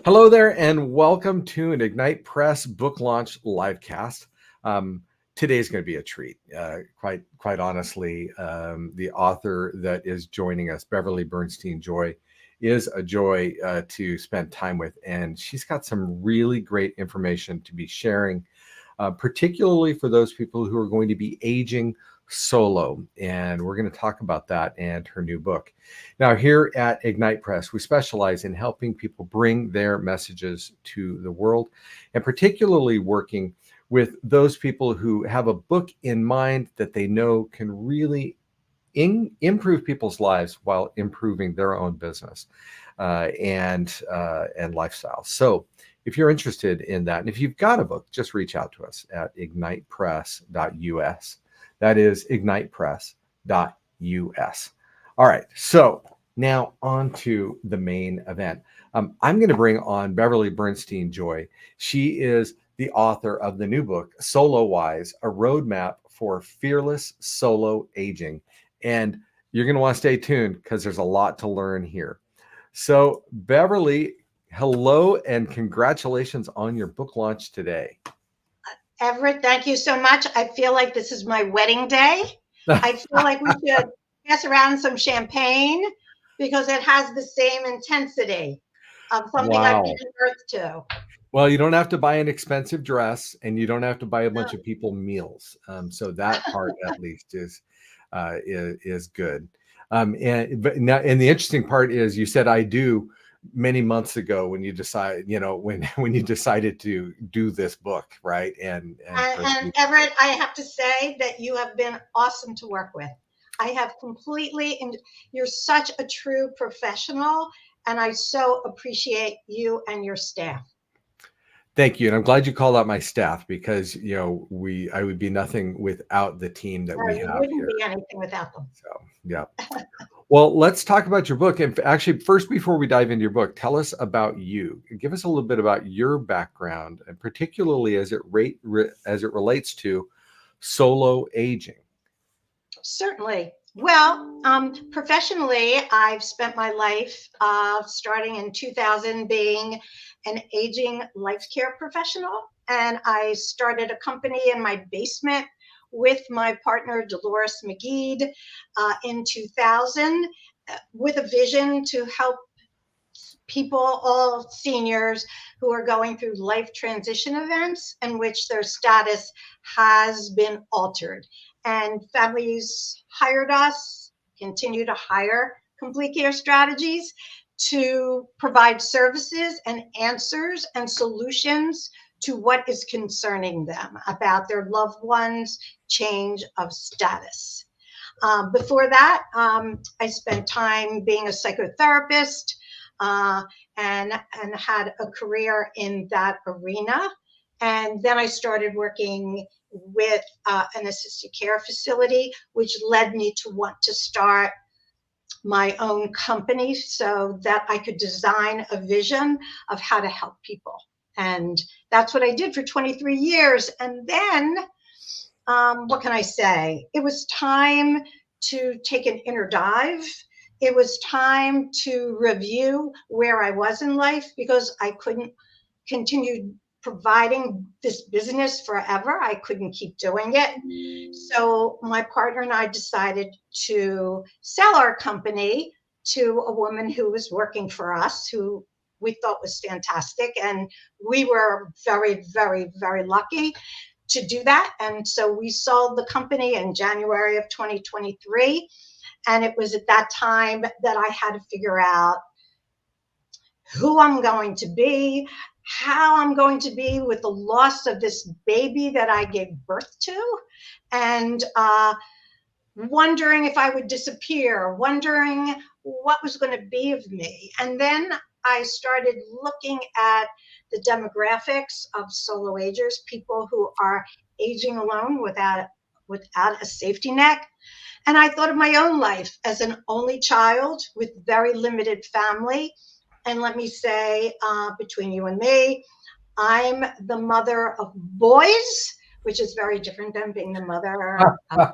Hello there, and welcome to an Ignite Press book launch livecast. Today's going to be a treat. Quite honestly, the author that is joining us, Beverly Bernstein Joie, is a joy to spend time with, and she's got some really great information to be sharing, particularly for those people who are going to be aging solo. And we're going to talk about that and her new book. Now, here at Ignite Press, we specialize in helping people bring their messages to the world, and particularly working with those people who have a book in mind that they know can really improve people's lives while improving their own business and lifestyle. So if you're interested in that, and if you've got a book, just reach out to us at ignitepress.us. That is ignitepress.us. All right, so now on to the main event. I'm going to bring on Beverly Bernstein Joie. She is the author of the new book, Solo-Wise, A Roadmap for Fearless Solo Aging. And you're going to want to stay tuned because there's a lot to learn here. So, Beverly, hello and congratulations on your book launch today. Everett, thank you so much. I feel like this is my wedding day. I feel like we should pass around some champagne because it has the same intensity of something I've given birth to. Well, you don't have to buy an expensive dress, and you don't have to buy a bunch of people meals. So that part, at least, is good. And the interesting part is, you said "I do" many months ago when you decide, when you decided to do this book, right? And Everett, I have to say that you have been awesome to work with. I have completely, and you're such a true professional, and I so appreciate you and your staff. Thank you, and I'm glad you called out my staff because I would be nothing without the team that we have here. Wouldn't be anything without them. So yeah. Well, let's talk about your book. And actually, first, before we dive into your book, tell us about you. Give us a little bit about your background, and particularly as it relates to solo aging. Certainly. Well, professionally, I've spent my life starting in 2000 being an aging life care professional. And I started a company in my basement with my partner, Dolores McGeed, in 2000 with a vision to help people, all seniors who are going through life transition events in which their status has been altered. And families hired us, continue to hire Complete Care Strategies to provide services and answers and solutions to what is concerning them about their loved ones' change of status. Before that, I spent time being a psychotherapist and had a career in that arena. And then I started working with an assisted care facility, which led me to want to start my own company so that I could design a vision of how to help people. And that's what I did for 23 years. And then, what can I say? It was time to take an inner dive. It was time to review where I was in life because I couldn't continue providing this business forever. I couldn't keep doing it. So my partner and I decided to sell our company to a woman who was working for us, who we thought was fantastic. And we were very, very, very lucky to do that. And so we sold the company in January of 2023. And it was at that time that I had to figure out who I'm going to be, how I'm going to be with the loss of this baby that I gave birth to, and wondering if I would disappear, wondering what was going to be of me. And then I started looking at the demographics of solo-agers, people who are aging alone without a safety net. And I thought of my own life as an only child with very limited family. And let me say, between you and me, I'm the mother of boys which is very different than being the mother of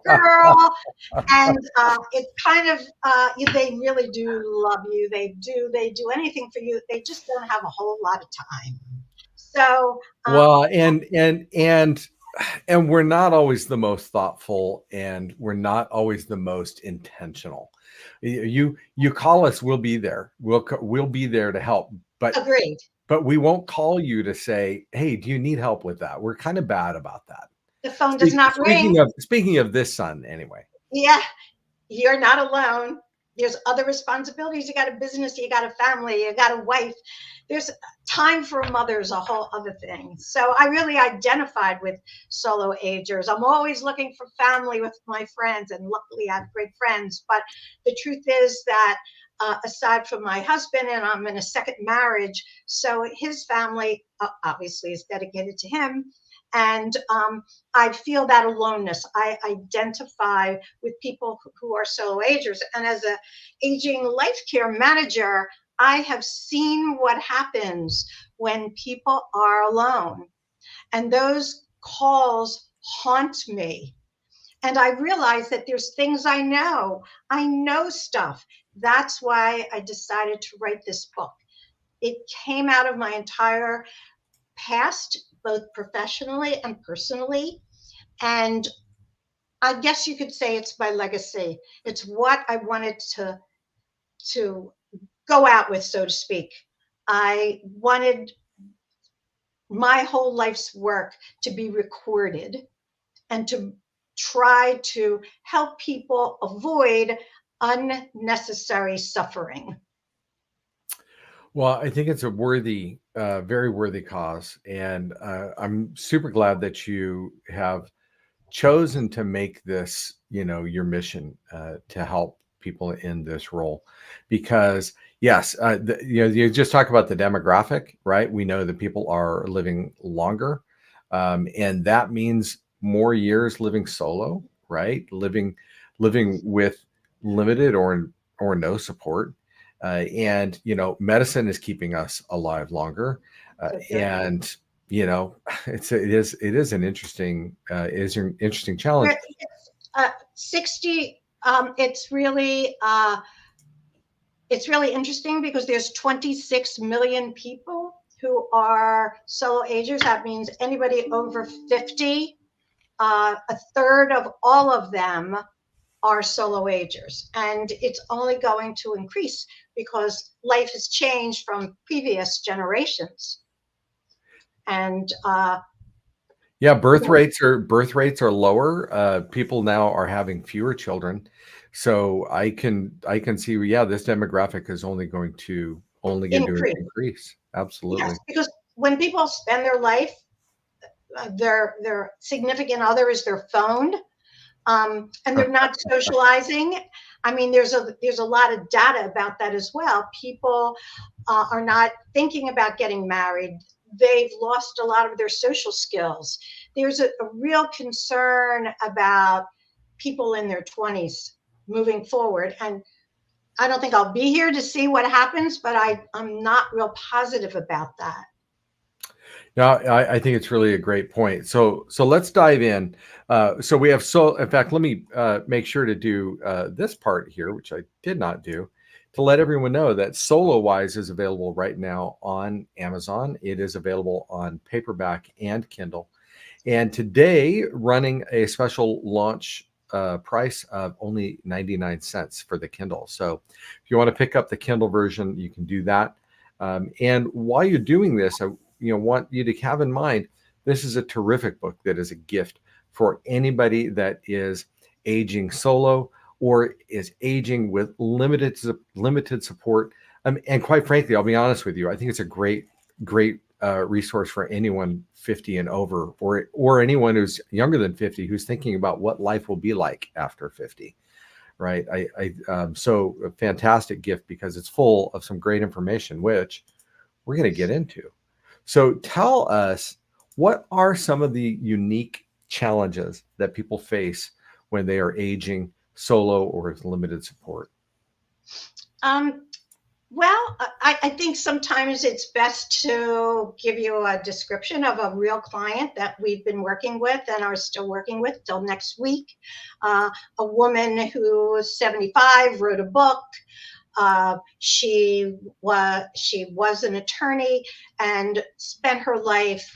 girl. And it's kind of they really do love you. They do anything for you. They just don't have a whole lot of time. So Well, and we're not always the most thoughtful, and we're not always the most intentional. You call us, we'll be there. We'll be there to help. agreed. But we won't call you to say, "Hey, do you need help with that?" We're kind of bad about that. The phone does not ring. Speaking of this son, anyway. Yeah, you're not alone. There's other responsibilities. You got a business, you got a family, you got a wife. There's time for mothers, a whole other thing. So I really identified with solo agers. I'm always looking for family with my friends, and luckily I have great friends. But the truth is that aside from my husband, and I'm in a second marriage, so his family obviously is dedicated to him. And I feel that aloneness. I identify with people who are solo agers. And as a aging life care manager, I have seen what happens when people are alone. And those calls haunt me. And I realize that there's things I know. I know stuff. That's why I decided to write this book. It came out of my entire past, both professionally and personally. And I guess you could say it's my legacy. It's what I wanted to go out with, so to speak. I wanted my whole life's work to be recorded and to try to help people avoid unnecessary suffering. Well, I think it's a very worthy cause, and I'm super glad that you have chosen to make this, your mission to help people in this role, because yes, you just talk about the demographic, right? We know that people are living longer, and that means more years living solo, right? Living with limited or no support, and medicine is keeping us alive longer, and it is an interesting challenge. 60. It's really interesting because there's 26 million people who are solo agers. That means anybody over 50. A third of all of them are solo agers, and it's only going to increase because life has changed from previous generations. And Yeah, birth rates are lower. People now are having fewer children, so I can see, yeah, this demographic is only going to increase. Absolutely. Yes, because when people spend their life, their significant other is their phone, and they're not socializing. I mean, there's a lot of data about that as well. People are not thinking about getting married. They've lost a lot of their social skills. There's a real concern about people in their 20s moving forward. And I don't think I'll be here to see what happens, but I'm not real positive about that. No, I think it's really a great point. So let's dive in. So we have in fact, let me make sure to do this part here, which I did not do, to let everyone know that SoloWise is available right now on Amazon. It is available on paperback and Kindle. And today, running a special launch price of only 99 cents for the Kindle. So if you want to pick up the Kindle version, you can do that. And while you're doing this, I want you to have in mind, this is a terrific book that is a gift for anybody that is aging solo or is aging with limited support. And quite frankly, I'll be honest with you, I think it's a great resource for anyone 50 and over, or anyone who's younger than 50 who's thinking about what life will be like after 50. Right. So a fantastic gift because it's full of some great information, which we're going to get into. So tell us, what are some of the unique challenges that people face when they are aging solo or with limited support? Well, I think sometimes it's best to give you a description of a real client that we've been working with and are still working with till next week. A woman who was 75 wrote a book. She was an attorney and spent her life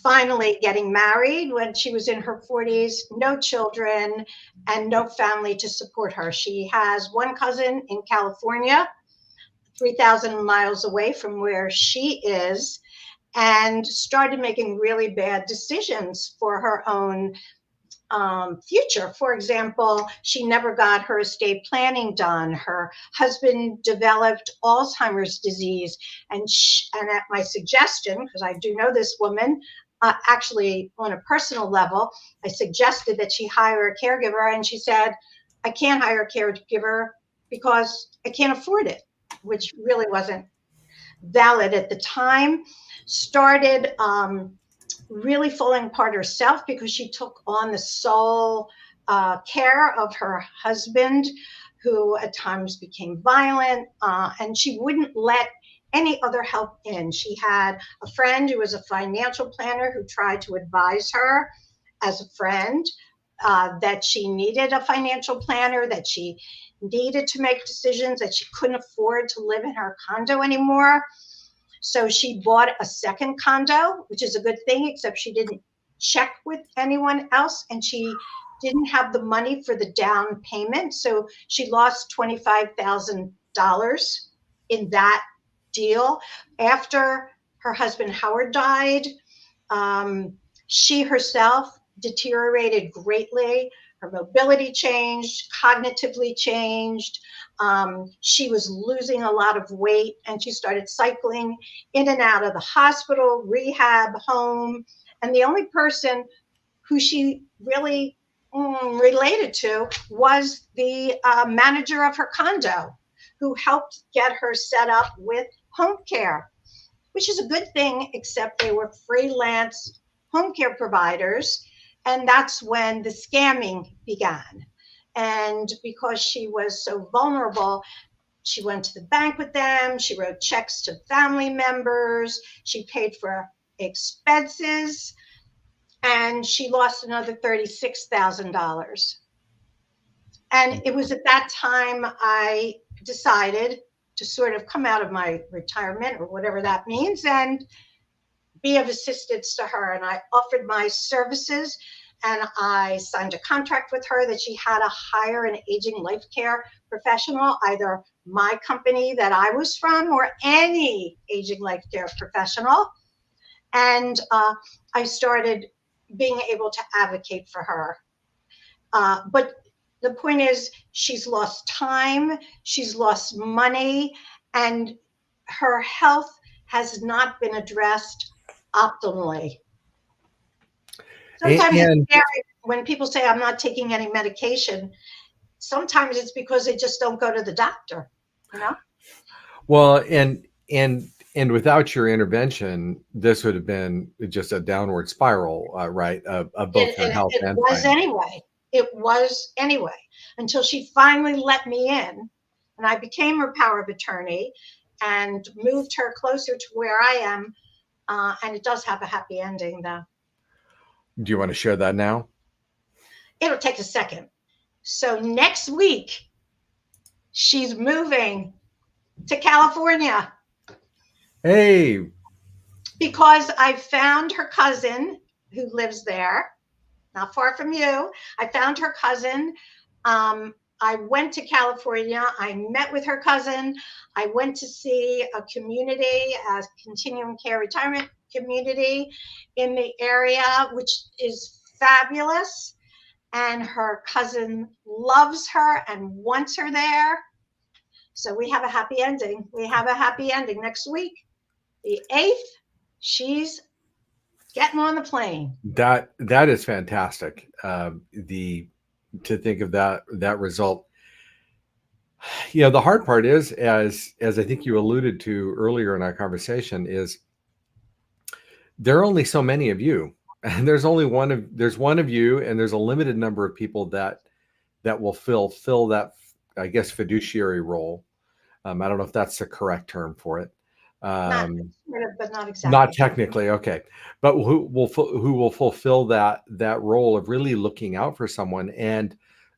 finally getting married when she was in her 40s, no children, and no family to support her. She has one cousin in California, 3,000 miles away from where she is, and started making really bad decisions for her own future. For example, she never got her estate planning done. Her husband developed Alzheimer's disease, and at my suggestion, because I do know this woman, actually on a personal level, I suggested that she hire a caregiver, and she said, "I can't hire a caregiver because I can't afford it," which really wasn't valid at the time. Started really falling apart herself because she took on the sole care of her husband, who at times became violent, and she wouldn't let any other help in. She had a friend who was a financial planner who tried to advise her as a friend that she needed a financial planner, that she needed to make decisions, that she couldn't afford to live in her condo anymore. So she bought a second condo, which is a good thing, except she didn't check with anyone else, and she didn't have the money for the down payment. So she lost $25,000 in that deal. After her husband Howard died, she herself deteriorated greatly. Her mobility changed, cognitively changed. She was losing a lot of weight, and she started cycling in and out of the hospital, rehab, home. And the only person who she really related to was the manager of her condo, who helped get her set up with home care, which is a good thing, except they were freelance home care providers. And that's when the scamming began. And because she was so vulnerable, she went to the bank with them. She wrote checks to family members. She paid for expenses. And she lost another $36,000. And it was at that time I decided to sort of come out of my retirement, or whatever that means, and be of assistance to her. And I offered my services, and I signed a contract with her that she had to hire an aging life care professional, either my company that I was from or any aging life care professional. And I started being able to advocate for her. But the point is, she's lost time, she's lost money, and her health has not been addressed optimally. Sometimes it's scary when people say, "I'm not taking any medication." Sometimes it's because they just don't go to the doctor, you know? Well, and without your intervention, this would have been just a downward spiral, right? Of both her health It and was finance. anyway. It was anyway, until she finally let me in, and I became her power of attorney and moved her closer to where I am. And it does have a happy ending, though. Do you want to share that now? It'll take a second. So next week, she's moving to California. Hey. Because I found her cousin who lives there, not far from you. I found her cousin. I went to California. I met with her cousin. I went to see a community, a continuing care retirement community in the area, which is fabulous. And her cousin loves her and wants her there. So we have a happy ending. We have a happy ending next week. The 8th, she's getting on the plane. That is fantastic. To think of that result. You know, the hard part is, as I think you alluded to earlier in our conversation, is there are only so many of you, and there's one of you, and there's a limited number of people that will fill that, I guess, fiduciary role. I don't know if that's the correct term for it. Not Um, sort of, but not Not exactly. technically, okay, but who will fulfill that role of really looking out for someone and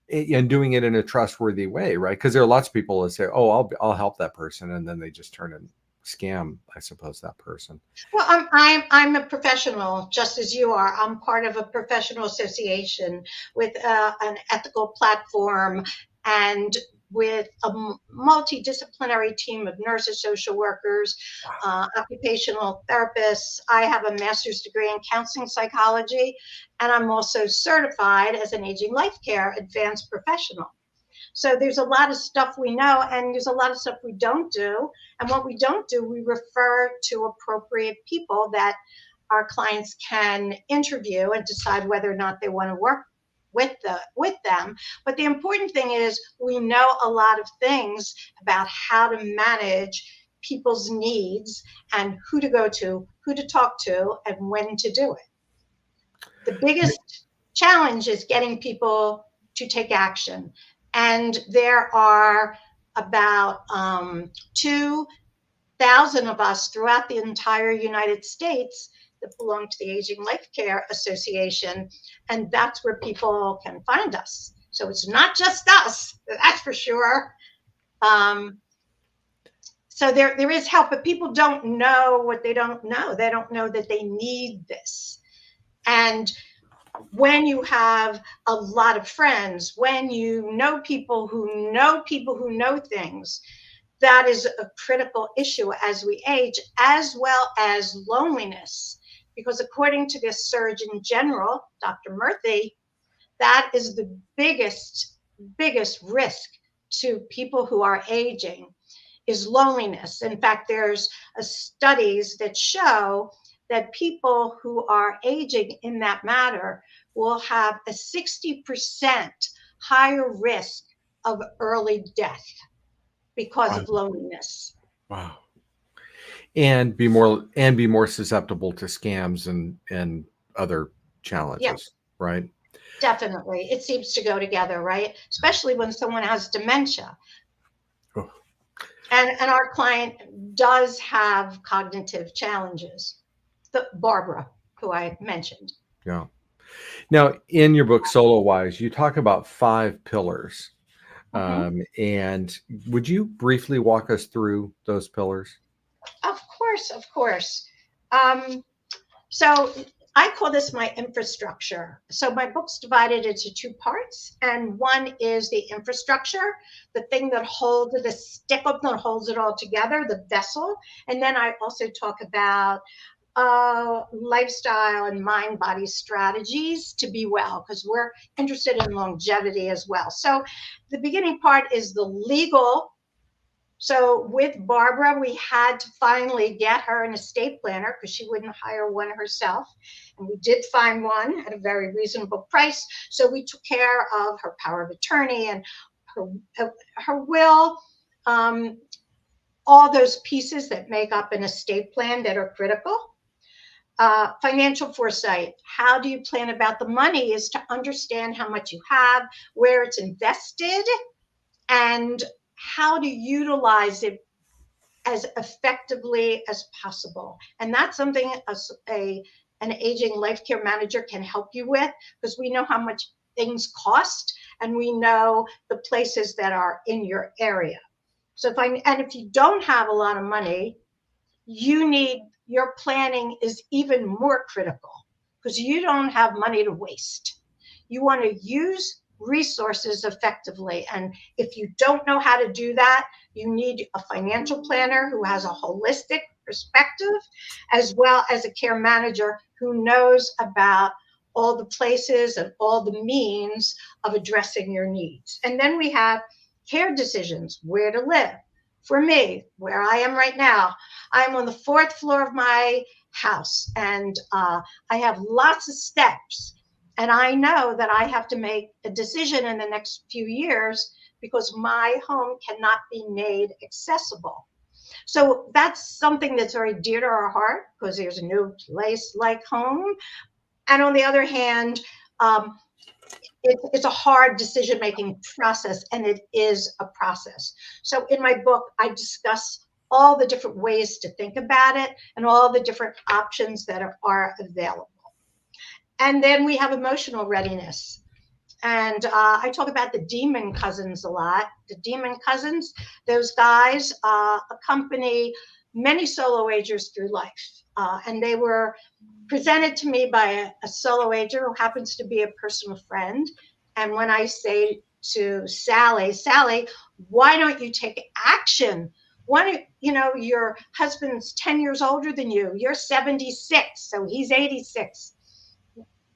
doing it in a trustworthy way, right? Because there are lots of people that say, "Oh, I'll help that person," and then they just turn and scam, I suppose, that person. Well, I'm a professional, just as you are. I'm part of a professional association with an ethical platform and with a multidisciplinary team of nurses, social workers, occupational therapists. I have a master's degree in counseling psychology, and I'm also certified as an aging life care advanced professional. So there's a lot of stuff we know, and there's a lot of stuff we don't do. And what we don't do, we refer to appropriate people that our clients can interview and decide whether or not they want to work with them. But the important thing is we know a lot of things about how to manage people's needs and who to go to, who to talk to, and when to do it. The biggest challenge is getting people to take action. And there are about 2,000 of us throughout the entire United States that belong to the Aging Life Care Association. And that's where people can find us. So it's not just us, that's for sure. Um, so there is help, but people don't know what they don't know. They don't know that they need this. And when you have a lot of friends, when you know people who know people who know things, that is a critical issue as we age, as well as loneliness. Because according to the Surgeon General, Dr. Murthy, that is the biggest risk to people who are aging is loneliness. In fact, there's studies that show that people who are aging in that matter will have a 60% higher risk of early death because Wow. of loneliness. Wow. And be more susceptible to scams and other Yeah, challenges, right? definitely. It seems to go together, right? Especially when someone has dementia. Oh, And our client does have cognitive challenges. Barbara, who I mentioned. yeah. Now, in your book, Solo Wise, you talk about 5 pillars. Mhm. And would you briefly walk us through those pillars? Of course, of course. Um, so I call this my infrastructure. So my book's divided into two parts, and one is the infrastructure, the thing that holds it, the stick up that holds it all together, the vessel. And then I also talk about lifestyle and mind body strategies to be well, because we're interested in longevity as well. So the beginning part is the legal. So with Barbara, we had to finally get her an estate planner because she wouldn't hire one herself. And we did find one at a very reasonable price. So we took care of her power of attorney and her, her will, um, all those pieces that make up an estate plan that are critical. Financial foresight. How do you plan about the money is to understand how much you have, where it's invested, and how to utilize it as effectively as possible. And that's something an aging life care manager can help you with because we know how much things cost and we know the places that are in your area. So if you don't have a lot of money, your planning is even more critical because you don't have money to waste. You want to use resources effectively. And if you don't know how to do that, you need a financial planner who has a holistic perspective, as well as a care manager who knows about all the places and all the means of addressing your needs. And then we have care decisions, where to live. For me, where I am right now, I'm on the fourth floor of my house and I have lots of steps. And I know that I have to make a decision in the next few years because my home cannot be made accessible. So that's something that's very dear to our heart because there's no place like home. And on the other hand, um, it's a hard decision-making process, and it is a process. So in my book, I discuss all the different ways to think about it and all the different options that are available. And then we have emotional readiness. And I talk about the demon cousins a lot. The demon cousins, those guys accompany many solo-agers through life. And they were presented to me by a solo-ager who happens to be a personal friend. And when I say to Sally, Sally, why don't you take action? Why, your husband's 10 years older than you. You're 76, so he's 86.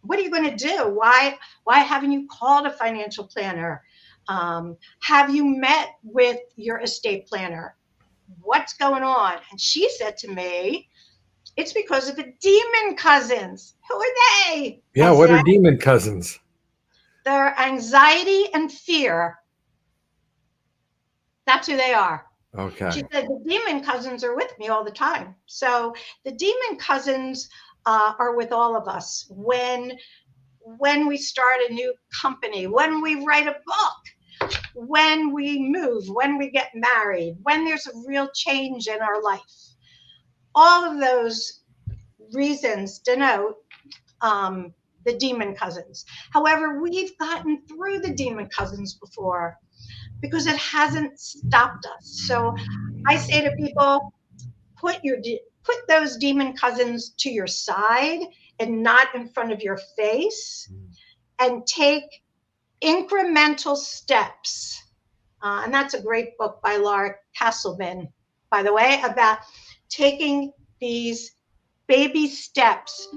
What are you going to do? Why haven't you called a financial planner? Have you met with your estate planner? What's going on? And she said to me, it's because of the demon cousins. Who are they? Yeah, I what said, are demon cousins? they're anxiety and fear. That's who they are. Okay. She said, the demon cousins are with me all the time. So the demon cousins are with all of us when we start a new company, when we write a book, when we move, when we get married, when there's a real change in our life. All of those reasons denote the demon cousins. However, we've gotten through the demon cousins before because it hasn't stopped us. So I say to people, put those demon cousins to your side and not in front of your face, and take incremental steps. And that's a great book by Laura Castleman, by the way, about taking these baby steps,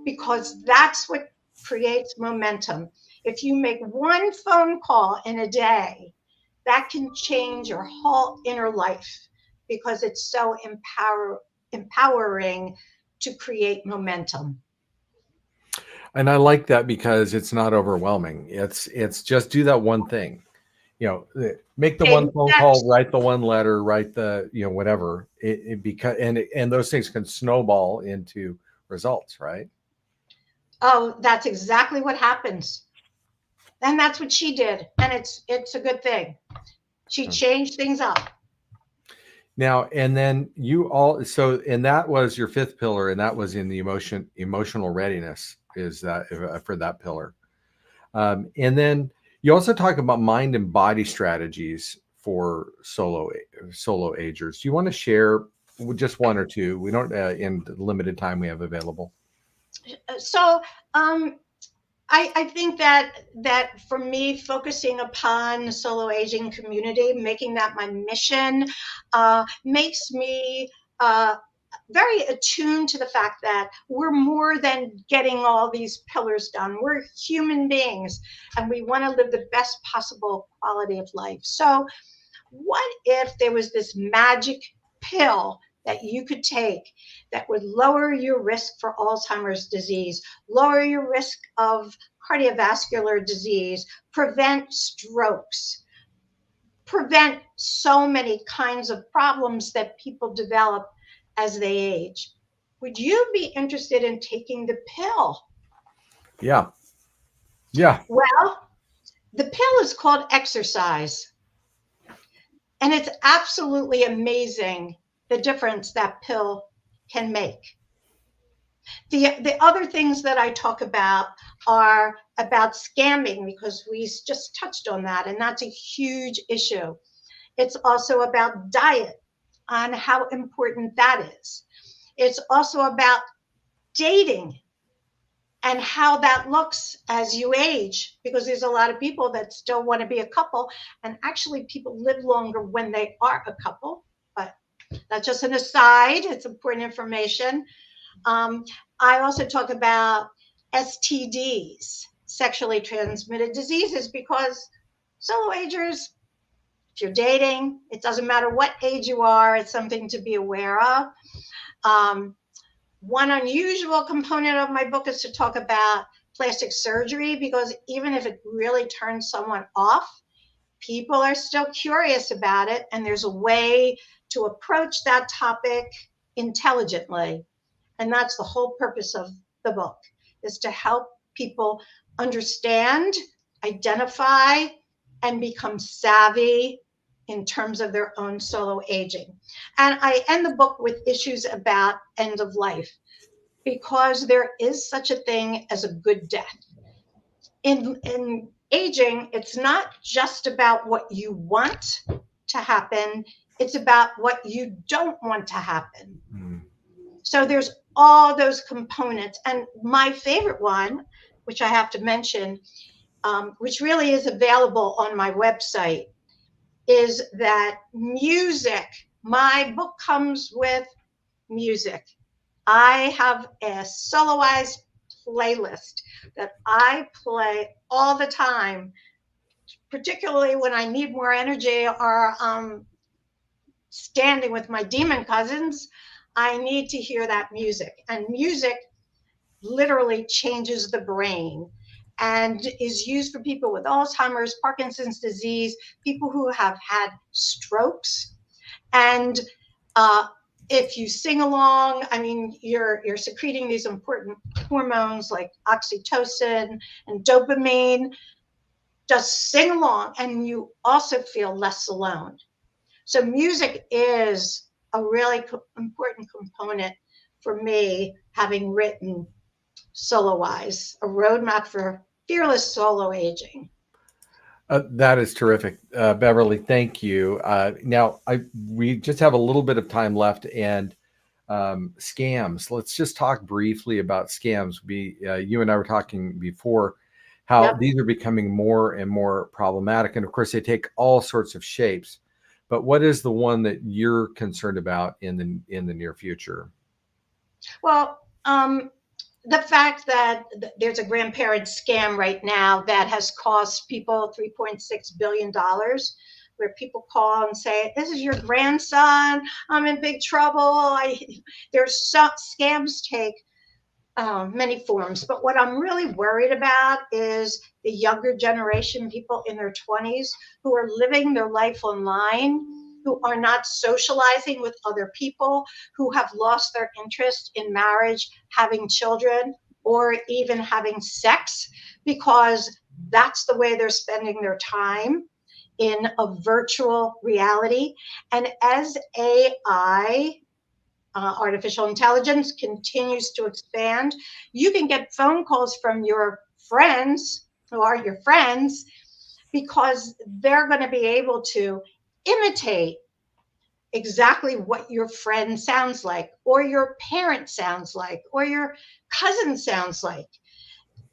because that's what creates momentum. If you make one phone call in a day, that can change your whole inner life, because it's so empowering to create momentum. And I like that because it's not overwhelming. It's just do that one thing. Make the one phone call, write the one letter, write the whatever. Because and those things can snowball into results, right? Oh, that's exactly what happens. And that's what she did, and it's a good thing. She changed things up. Now, and then and that was your fifth pillar, and that was in the emotional readiness, is that for that pillar. And then you also talk about mind and body strategies for solo-agers. Do you want to share just one or two? We don't in the limited time we have available. So I think that for me, focusing upon the solo aging community, making that my mission, makes me very attuned to the fact that we're more than getting all these pillars done. We're human beings, and we want to live the best possible quality of life. So what if there was this magic pill that you could take that would lower your risk for Alzheimer's disease, lower your risk of cardiovascular disease, prevent strokes, prevent so many kinds of problems that people develop as they age? Would you be interested in taking the pill? Yeah. Yeah. Well, the pill is called exercise. And it's absolutely amazing the difference that pill can make. The other things that I talk about are about scamming, because we just touched on that, and that's a huge issue. It's also about diet, on how important that is. It's also about dating and how that looks as you age, because there's a lot of people that still want to be a couple, and actually people live longer when they are a couple. But that's just an aside. It's important information. I also talk about STDs, sexually transmitted diseases, because solo-agers, if you're dating, it doesn't matter what age you are, it's something to be aware of. One unusual component of my book is to talk about plastic surgery, because even if it really turns someone off, people are still curious about it, and there's a way to approach that topic intelligently. And that's the whole purpose of the book, is to help people understand, identify, and become savvy in terms of their own solo aging. And I end the book with issues about end of life, because there is such a thing as a good death. In aging, it's not just about what you want to happen, it's about what you don't want to happen. So there's all those components. And my favorite one, which I have to mention, which really is available on my website, is that music. My book comes with music. I have a soloized playlist that I play all the time, particularly when I need more energy or standing with my demon cousins. I need to hear that music. And music literally changes the brain and is used for people with Alzheimer's, Parkinson's disease, people who have had strokes. And if you sing along, I mean, you're secreting these important hormones like oxytocin and dopamine. Just sing along, and you also feel less alone. So music is a really important component for me, having written Solo-Wise, a roadmap for fearless solo aging. That is terrific, Beverly. Thank you. Now, we just have a little bit of time left, and scams. Let's just talk briefly about scams. You and I were talking before how Yep. these are becoming more and more problematic, and of course, they take all sorts of shapes. But what is the one that you're concerned about in the near future? Well, the fact that there's a grandparent scam right now that has cost people $3.6 billion, where people call and say, "This is your grandson. I'm in big trouble." There's some scams take many forms, but what I'm really worried about is the younger generation, people in their 20s who are living their life online, who are not socializing with other people, who have lost their interest in marriage, having children, or even having sex, because that's the way they're spending their time, in a virtual reality. And as AI, artificial intelligence, continues to expand, you can get phone calls from your friends who are your friends, because they're going to be able to imitate exactly what your friend sounds like, or your parent sounds like, or your cousin sounds like.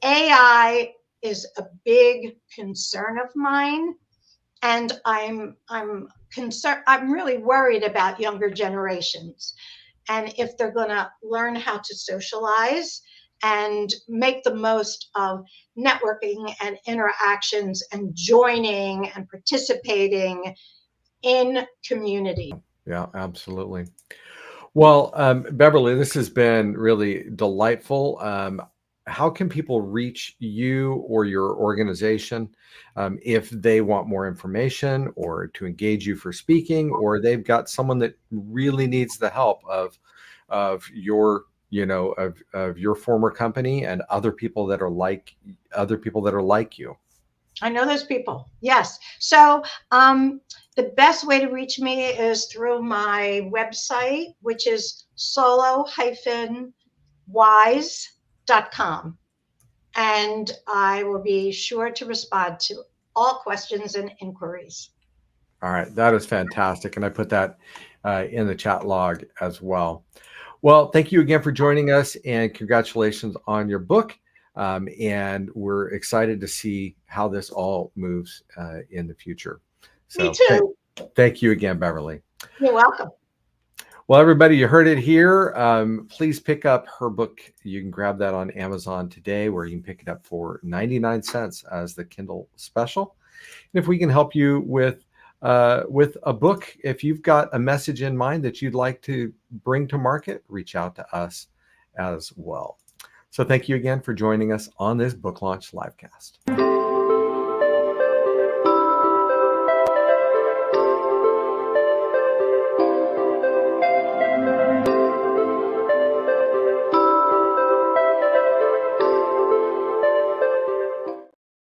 AI is a big concern of mine, and I'm concerned. I'm really worried about younger generations, and if they're going to learn how to socialize and make the most of networking and interactions and joining and participating in community. Yeah, absolutely. Well, Beverly, this has been really delightful. How can people reach you or your organization if they want more information or to engage you for speaking, or they've got someone that really needs the help of your of your former company and other people that are like you? I know those people. Yes. So the best way to reach me is through my website, which is solo-wise.com. And I will be sure to respond to all questions and inquiries. All right, that is fantastic, and I put that in the chat log as well. Well, thank you again for joining us, and congratulations on your book. And we're excited to see how this all moves in the future. Me So too. thank you again, Beverly. You're welcome. Well, everybody, you heard it here. Please pick up her book. You can grab that on Amazon today, where you can pick it up for 99 cents as the Kindle special. And if we can help you with a book, if you've got a message in mind that you'd like to bring to market, reach out to us as well. So thank you again for joining us on this book launch livecast.